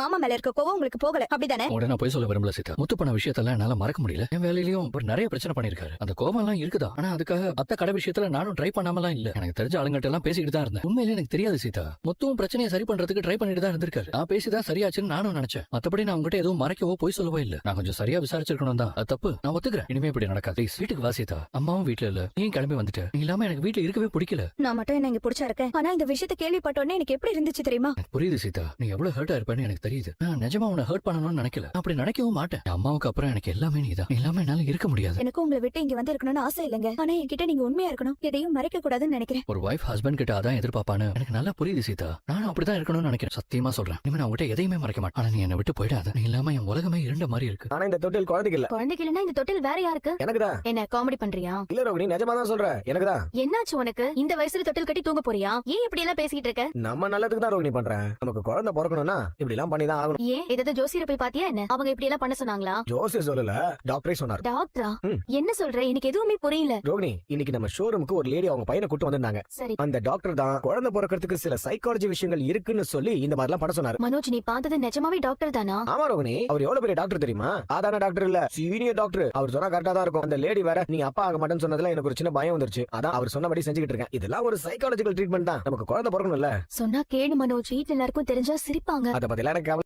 மாமா மேல இருக்க கோவம் உங்களுக்கு போகல அப்படிதானே? உடனே போய் சொல்ல விரும்பல சீதா. முத்து பண்ண விஷயத்தெல்லாம் என்னால மறக்க முடியல. என் வேலையிலயும் ஒரு நிறைய பிரச்சனை பண்ணிருக்காரு. அந்த கோவம் எல்லாம் இருக்குதா, ஆனா அதுக்காக மத்த கடை விஷயத்துல நானும் ட்ரை பண்ணாமலாம் இல்ல. எனக்கு தெரிஞ்ச ஆளுங்கிட்ட எல்லாம் பேசிக்கிட்டு தான் இருந்தேன். உண்மையில எனக்கு தெரியாது சீதா. முத்துவும் பிரச்சனையை சரி பண்றதுக்கு ட்ரை பண்ணிட்டு தான் இருந்திருக்காரு. நான் பேசிதான் சரியாச்சுன்னு நானும் நினைச்சேன். மத்தபடி நான் உங்ககிட்ட எதுவும் மறைக்கவோ போய் சொல்லவோ இல்ல. நான் கொஞ்சம் சரியா விசாரிச்சிருக்கணும் தான். அது தப்பு, நான் ஒத்துக்கிறேன். இனிமே இப்படி நடக்காது. ப்ளீஸ் வீட்டுக்கு வா சீதா. அம்மாவும் வீட்டுல இல்ல, நீ கிளம்பி வந்துட்ட. நீ இல்லாம எனக்கு வீட்டுல இருக்கவே பிடிக்கல. நான் மட்டும் என்ன இங்க பிடிச்சா இருக்கேன். ஆனா இந்த விஷயத்தை கேள்விப்பட்டோன்னே எனக்கு எப்படி இருந்துச்சு தெரியுமா? எனக்கு புரியுது சீதா, நீ எவ்வளவு ஹர்ட் ஆயிருப்பேன்னு எனக்கு தெரியுது. நான் நிஜமா உன்னை ஹர்ட் பண்ணணும்னு நினைக்கல. நான் அப்படி நினைக்கவும் மாட்டேன். என் அம்மாவுக்கு அப்புறம் எனக்கு எல்லாமே நீதான். நீ இல்லாம என்னால இருக்க முடியாது. எனக்கு உங்களை விட்டு இங்க வந்து இருக்கணும்னு ஆசை இல்லைங்க. ஆனா என்கிட்ட நீங்க உண்மையா இருக்கணும், எதையும் மறைக்க கூடாதுன்னு நினைக்கிறேன். ஒரு வைஃப் ஹஸ்பண்ட் கிட்ட அதான் எதிர்பார்ப்பான்னு எனக்கு நல்லா புரியுது சீதா. நானும் அப்படிதான் இருக்கணும்னு நினைக்கிறேன். சத்தியமா சொல்றேன். இனிமே நான் உங்ககிட்ட எதையுமே மறைக்க மாட்டேன். ஆனா நீ என்னை விட்டு போயிடாத. நீ இல்லாம என் உலகமே இருண்ட மாதிரி இருக்கு. ஆனா இந்த தொட்டில் குழந்தைக்கு இல்ல. குழந்தைக்கு இல்லைன்னா இந்த தொட்டில் வேற யாருக்கு? எனக்குதான். என்ன காமெடி பண்றியா? இல்ல ரோகிணி, நிஜமா தான் சொல்றேன். எனக்குதான். என்னாச்சு உனக்கு? இந்த வயசுல தொட்டில் கட்டி தூங்க போறியா? ஏன் இப்படி எல்லாம் பேசிட்டு இருக்க? நம்ம நல்லதுக்கு தான் ரோகிணி பண்றேன். நமக்கு குழந்தை பிறக்கணும்னா இப்படி எல்லாம் பண்ணிதான் ஆகணும். ஏன் ஏதாவது ஜோசியரை போய் பாத்தியா என்ன? அவங்க இப்படி எல்லாம் பண்ண சொன்னாங்களா? ஜோசியர் சொல்லல, டாக்டரே சொன்னார். டாக்டரா? ம். என்ன சொல்ற? எனக்கு எதுவுமே புரியல. ரோகிணி, இன்னைக்கு நம்ம ஷோரூமுக்கு ஒரு லேடி அவங்க பையனை கூட்டு வந்திருந்தாங்க. சரி அந்த டாக்டர் தான் குழந்தை பிறக்கிறதுக்கு சில சைக்காலஜி விஷயங்கள் இருக்குன்னு சொல்லி இந்த மாதிரி எல்லாம் பண்ண சொன்னாரு. மனோஜ், நீ பார்த்தது நிஜமாவே டாக்டர் தானா? ஆமா ரோகிணி, அவர் எவ்வளவு பெரிய டாக்டர் தெரியுமா? சாதாரண டாக்டர் இல்ல, சீனியர் டாக்டர். அவர் சொன்னா கரெக்டா தான் இருக்கும். அந்த லேடி வேற நீ அப்பா ஆக மாட்டேன்னு சொன்னதுல எனக்கு ஒரு சின்ன பயம் வந்துருச்சு. அதான் அவர் சொன்னபடி செஞ்சுக்கிட்டு இருக்கேன். இதெல்லாம் ஒரு சைக்காலஜிக்கல் ட்ரீட்மெண்ட் தான். நமக்கு குழந்தை பிறக்கணும்ல. சொன்னா கேளு மனோஜ், வீட்டுல எல்லாருக்கும் தெரிஞ்சா சிரிப்பாங்க. அத பத்தி எல்லாம் எனக்கு கவலை